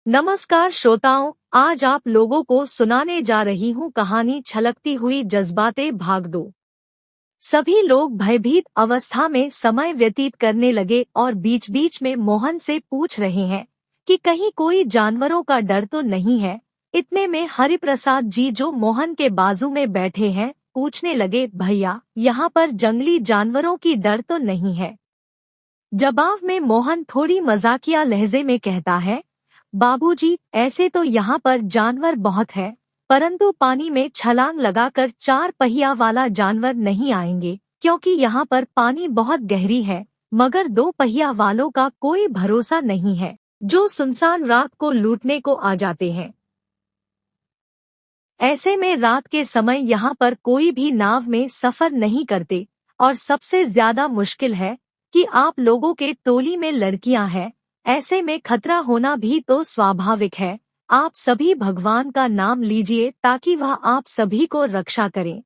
नमस्कार श्रोताओं, आज आप लोगों को सुनाने जा रही हूँ कहानी छलकती हुई जज्बाते भाग दो। सभी लोग भयभीत अवस्था में समय व्यतीत करने लगे और बीच बीच में मोहन से पूछ रहे हैं कि कहीं कोई जानवरों का डर तो नहीं है। इतने में हरिप्रसाद जी जो मोहन के बाजू में बैठे हैं पूछने लगे, भैया यहाँ पर जंगली जानवरों की डर तो नहीं है? जवाब में मोहन थोड़ी मजाकिया लहजे में कहता है, बाबूजी ऐसे तो यहाँ पर जानवर बहुत है, परंतु पानी में छलांग लगाकर 4 पहिया वाला जानवर नहीं आएंगे, क्योंकि यहाँ पर पानी बहुत गहरी है। मगर 2 पहिया वालों का कोई भरोसा नहीं है, जो सुनसान रात को लूटने को आ जाते हैं। ऐसे में रात के समय यहाँ पर कोई भी नाव में सफर नहीं करते, और सबसे ज्यादा मुश्किल है कि आप लोगों के टोली में लड़कियां हैं। ऐसे में खतरा होना भी तो स्वाभाविक है। आप सभी भगवान का नाम लीजिए ताकि वह आप सभी को रक्षा करें।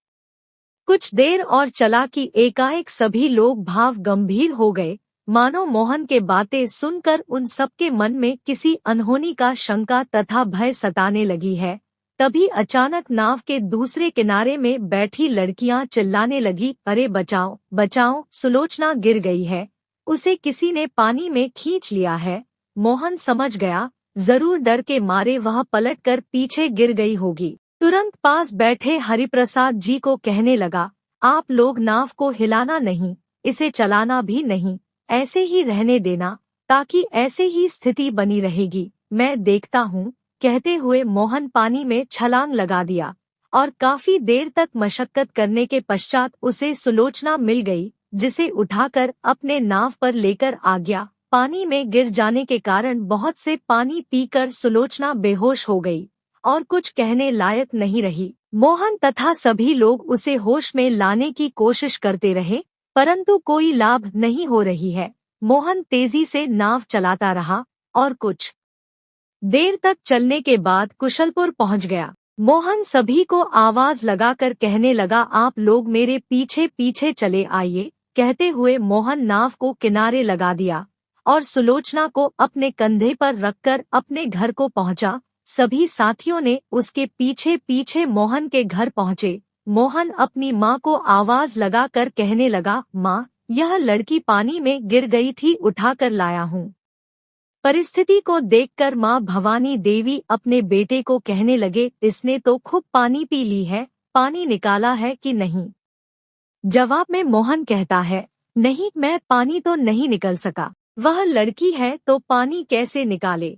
कुछ देर और चला कि एकाएक सभी लोग भाव गंभीर हो गए, मानो मोहन के बातें सुनकर उन सबके मन में किसी अनहोनी का शंका तथा भय सताने लगी है। तभी अचानक नाव के दूसरे किनारे में बैठी लड़कियां चिल्लाने लगी, अरे बचाओ बचाओ, सुलोचना गिर गई है, उसे किसी ने पानी में खींच लिया है। मोहन समझ गया, जरूर डर के मारे वह पलटकर पीछे गिर गई होगी। तुरंत पास बैठे हरिप्रसाद जी को कहने लगा, आप लोग नाव को हिलाना नहीं, इसे चलाना भी नहीं, ऐसे ही रहने देना, ताकि ऐसे ही स्थिति बनी रहेगी, मैं देखता हूँ। कहते हुए मोहन पानी में छलांग लगा दिया और काफी देर तक मशक्कत करने के पश्चात उसे सुलोचना मिल गई, जिसे उठाकर अपने नाव पर लेकर आ गया। पानी में गिर जाने के कारण बहुत से पानी पीकर सुलोचना बेहोश हो गई और कुछ कहने लायक नहीं रही। मोहन तथा सभी लोग उसे होश में लाने की कोशिश करते रहे, परंतु कोई लाभ नहीं हो रही है। मोहन तेजी से नाव चलाता रहा और कुछ देर तक चलने के बाद कुशलपुर पहुंच गया। मोहन सभी को आवाज लगाकर कहने लगा, आप लोग मेरे पीछे पीछे चले आइए। कहते हुए मोहन नाव को किनारे लगा दिया और सुलोचना को अपने कंधे पर रखकर अपने घर को पहुंचा। सभी साथियों ने उसके पीछे पीछे मोहन के घर पहुंचे। मोहन अपनी माँ को आवाज लगाकर कहने लगा, माँ यह लड़की पानी में गिर गई थी, उठाकर लाया हूँ। परिस्थिति को देखकर माँ भवानी देवी अपने बेटे को कहने लगे, इसने तो खूब पानी पी ली है, पानी निकाला है कि नहीं? जवाब में मोहन कहता है, नहीं, मैं पानी तो नहीं निकल सका, वह लड़की है तो पानी कैसे निकाले?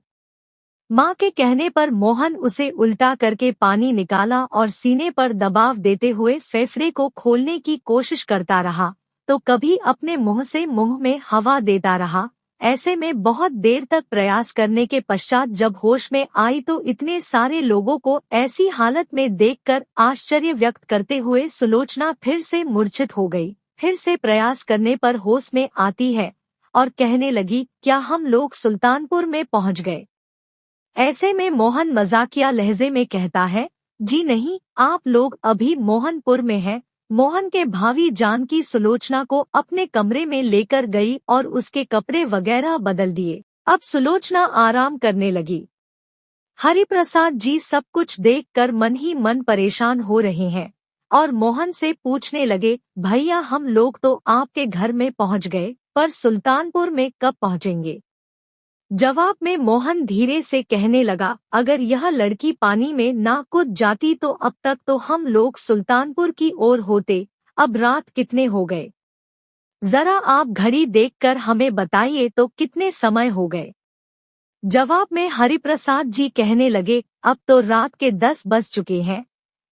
माँ के कहने पर मोहन उसे उल्टा करके पानी निकाला और सीने पर दबाव देते हुए फेफड़े को खोलने की कोशिश करता रहा, तो कभी अपने मुंह से मुंह में हवा देता रहा। ऐसे में बहुत देर तक प्रयास करने के पश्चात जब होश में आई तो इतने सारे लोगों को ऐसी हालत में देखकर आश्चर्य व्यक्त करते हुए सुलोचना फिर से मूर्छित हो गई। फिर से प्रयास करने पर होश में आती है और कहने लगी, क्या हम लोग सुल्तानपुर में पहुंच गए? ऐसे में मोहन मजाकिया लहजे में कहता है, जी नहीं, आप लोग अभी मोहनपुर में हैं। मोहन के भावी जानकी सुलोचना को अपने कमरे में लेकर गई और उसके कपड़े वगैरह बदल दिए। अब सुलोचना आराम करने लगी। हरिप्रसाद जी सब कुछ देखकर मन ही मन परेशान हो रहे हैं और मोहन से पूछने लगे, भैया हम लोग तो आपके घर में पहुंच गए, पर सुल्तानपुर में कब पहुंचेंगे? जवाब में मोहन धीरे से कहने लगा, अगर यह लड़की पानी में ना कूद जाती तो अब तक तो हम लोग सुल्तानपुर की ओर होते। अब रात कितने हो गए? जरा आप घड़ी देखकर हमें बताइए तो कितने समय हो गए? जवाब में हरिप्रसाद जी कहने लगे, अब तो रात के 10 बज चुके हैं।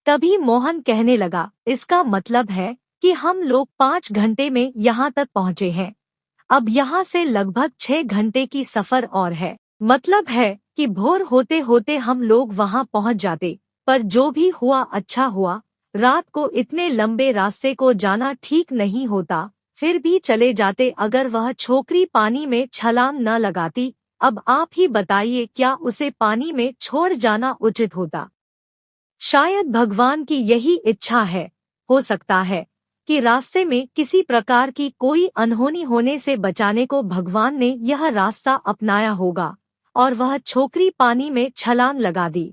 तभी मोहन कहने लगा, इसका मतलब है कि हम लोग 5 घंटे में यहाँ तक पहुँचे हैं। अब यहाँ से लगभग 6 घंटे की सफर और है। मतलब है कि भोर होते होते हम लोग वहाँ पहुँच जाते। पर जो भी हुआ अच्छा हुआ, रात को इतने लंबे रास्ते को जाना ठीक नहीं होता, फिर भी चले जाते अगर वह छोकरी पानी में छलांग न लगाती। अब आप ही बताइए, क्या उसे पानी में छोड़ जाना उचित होता? शायद भगवान की यही इच्छा है। हो सकता है कि रास्ते में किसी प्रकार की कोई अनहोनी होने से बचाने को भगवान ने यह रास्ता अपनाया होगा और वह छोकरी पानी में छलांग लगा दी।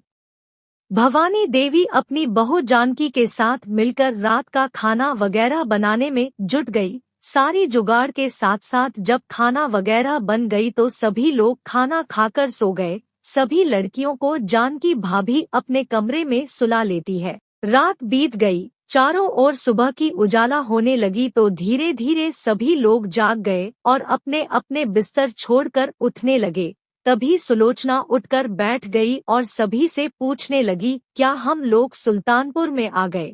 भवानी देवी अपनी बहू जानकी के साथ मिलकर रात का खाना वगैरह बनाने में जुट गई। सारी जुगाड़ के साथ साथ जब खाना वगैरह बन गई तो सभी लोग खाना खाकर सो गए। सभी लड़कियों को जानकी भाभी अपने कमरे में सुला लेती है। रात बीत गई, चारों ओर सुबह की उजाला होने लगी तो धीरे धीरे सभी लोग जाग गए और अपने अपने बिस्तर छोड़कर उठने लगे। तभी सुलोचना उठकर बैठ गई और सभी से पूछने लगी, क्या हम लोग सुल्तानपुर में आ गए?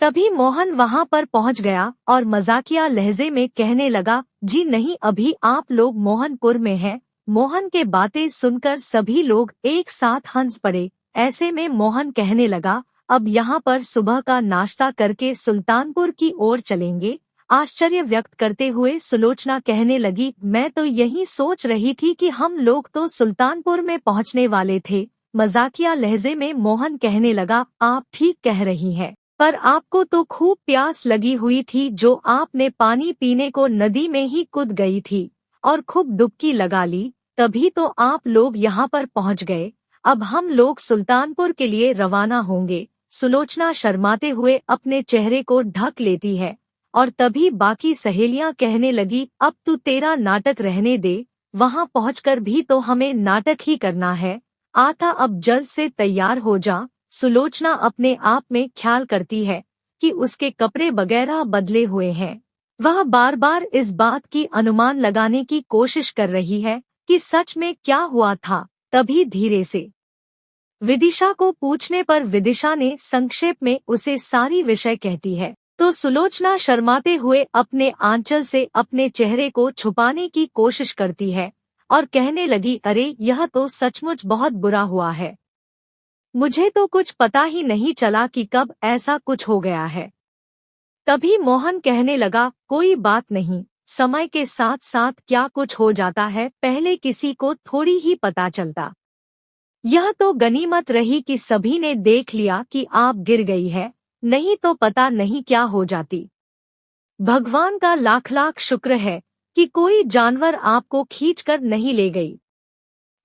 तभी मोहन वहां पर पहुंच गया और मजाकिया लहजे में कहने लगा, जी नहीं, अभी आप लोग मोहनपुर में हैं। मोहन के बातें सुनकर सभी लोग एक साथ हंस पड़े। ऐसे में मोहन कहने लगा, अब यहाँ पर सुबह का नाश्ता करके सुल्तानपुर की ओर चलेंगे। आश्चर्य व्यक्त करते हुए सुलोचना कहने लगी, मैं तो यही सोच रही थी कि हम लोग तो सुल्तानपुर में पहुँचने वाले थे। मजाकिया लहजे में मोहन कहने लगा, आप ठीक कह रही हैं, पर आपको तो खूब प्यास लगी हुई थी जो आपने पानी पीने को नदी में ही कूद गई थी और खूब डुबकी लगा ली, तभी तो आप लोग यहाँ पर पहुँच गए। अब हम लोग सुल्तानपुर के लिए रवाना होंगे। सुलोचना शर्माते हुए अपने चेहरे को ढक लेती है और तभी बाकी सहेलियां कहने लगी, अब तू तेरा नाटक रहने दे, वहां पहुंचकर भी तो हमें नाटक ही करना है। आता अब जल्द से तैयार हो जा। सुलोचना अपने आप में ख्याल करती है कि उसके कपड़े वगैरह बदले हुए हैं। वह बार बार इस बात की अनुमान लगाने की कोशिश कर रही है कि सच में क्या हुआ था। तभी धीरे से विदिशा को पूछने पर विदिशा ने संक्षेप में उसे सारी विषय कहती है। तो सुलोचना शर्माते हुए अपने आंचल से अपने चेहरे को छुपाने की कोशिश करती है और कहने लगी, अरे यह तो सचमुच बहुत बुरा हुआ है। मुझे तो कुछ पता ही नहीं चला कि कब ऐसा कुछ हो गया है। तभी मोहन कहने लगा, कोई बात नहीं, समय के साथ साथ क्या कुछ हो जाता है पहले किसी को थोड़ी ही पता चलता। यह तो गनीमत रही कि सभी ने देख लिया कि आप गिर गई है, नहीं तो पता नहीं क्या हो जाती। भगवान का लाख लाख शुक्र है कि कोई जानवर आपको खींचकर नहीं ले गई।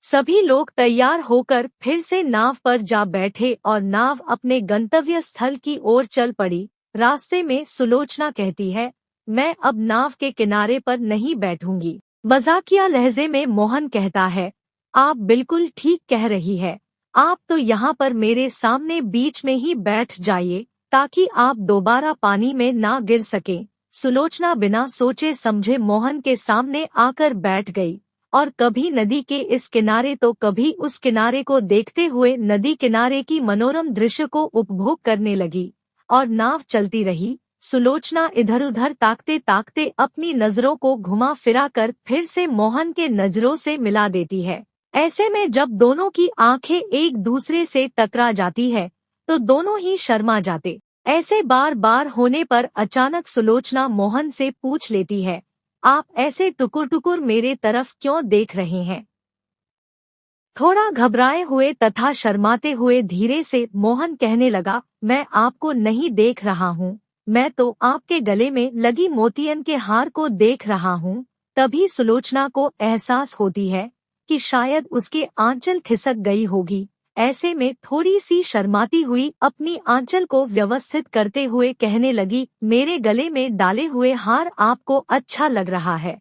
सभी लोग तैयार होकर फिर से नाव पर जा बैठे और नाव अपने गंतव्य स्थल की ओर चल पड़ी। रास्ते में सुलोचना कहती है, मैं अब नाव के किनारे पर नहीं बैठूंगी। मजाकिया लहजे में मोहन कहता है, आप बिल्कुल ठीक कह रही है, आप तो यहाँ पर मेरे सामने बीच में ही बैठ जाइए ताकि आप दोबारा पानी में ना गिर सकें। सुलोचना बिना सोचे समझे मोहन के सामने आकर बैठ गई और कभी नदी के इस किनारे तो कभी उस किनारे को देखते हुए नदी किनारे की मनोरम दृश्य को उपभोग करने लगी और नाव चलती रही। सुलोचना इधर उधर ताकते ताकते अपनी नजरों को घुमा फिरा कर फिर से मोहन के नजरों से मिला देती है। ऐसे में जब दोनों की आंखें एक दूसरे से टकरा जाती है तो दोनों ही शर्मा जाते। ऐसे बार बार होने पर अचानक सुलोचना मोहन से पूछ लेती है, आप ऐसे टुकुर टुकुर मेरे तरफ क्यों देख रहे हैं? थोड़ा घबराए हुए तथा शर्माते हुए धीरे से मोहन कहने लगा, मैं आपको नहीं देख रहा हूँ, मैं तो आपके गले में लगी मोतियन के हार को देख रहा हूँ। तभी सुलोचना को एहसास होती है कि शायद उसके आंचल खिसक गई होगी। ऐसे में थोड़ी सी शर्माती हुई अपनी आंचल को व्यवस्थित करते हुए कहने लगी, मेरे गले में डाले हुए हार आपको अच्छा लग रहा है।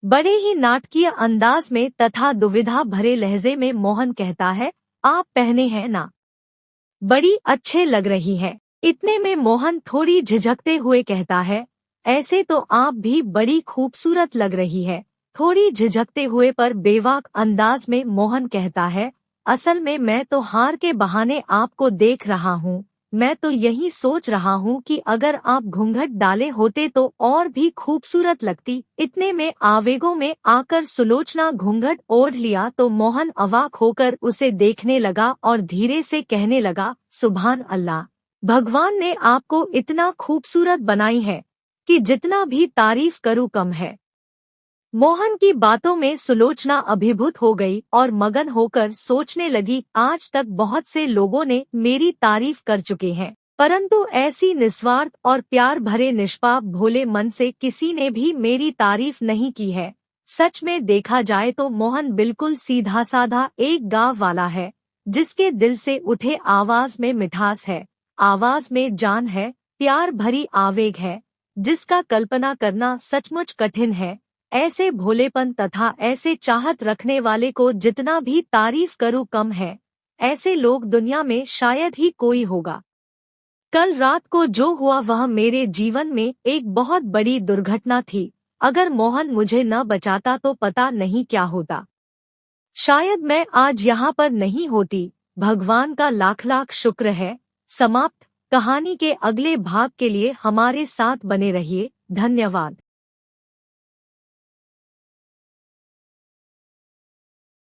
बड़े ही नाटकीय अंदाज में तथा दुविधा भरे लहजे में मोहन कहता है, आप पहने हैं ना, बड़ी अच्छे लग रही है। इतने में मोहन थोड़ी झिझकते हुए कहता है, ऐसे तो आप भी बड़ी खूबसूरत लग रही है। थोड़ी झिझकते हुए पर बेवाक अंदाज में मोहन कहता है, असल में मैं तो हार के बहाने आपको देख रहा हूँ। मैं तो यही सोच रहा हूँ कि अगर आप घूंघट डाले होते तो और भी खूबसूरत लगती। इतने में आवेगों में आकर सुलोचना घूंघट ओढ़ लिया तो मोहन अवाक होकर उसे देखने लगा और धीरे से कहने लगा, सुभान अल्लाह, भगवान ने आपको इतना खूबसूरत बनाई है कि जितना भी तारीफ करूँ कम है। मोहन की बातों में सुलोचना अभिभूत हो गई और मगन होकर सोचने लगी, आज तक बहुत से लोगों ने मेरी तारीफ कर चुके हैं, परंतु ऐसी निस्वार्थ और प्यार भरे निष्पाप भोले मन से किसी ने भी मेरी तारीफ नहीं की है। सच में देखा जाए तो मोहन बिल्कुल सीधा साधा एक गांव वाला है, जिसके दिल से उठे आवाज में मिठास है, आवाज में जान है, प्यार भरी आवेग है, जिसका कल्पना करना सचमुच कठिन है। ऐसे भोलेपन तथा ऐसे चाहत रखने वाले को जितना भी तारीफ करूं कम है। ऐसे लोग दुनिया में शायद ही कोई होगा। कल रात को जो हुआ वह मेरे जीवन में एक बहुत बड़ी दुर्घटना थी। अगर मोहन मुझे न बचाता तो पता नहीं क्या होता। शायद मैं आज यहाँ पर नहीं होती। भगवान का लाख लाख शुक्र है। समाप्त। कहानी के अगले भाग के लिए हमारे साथ बने रहिए। धन्यवाद।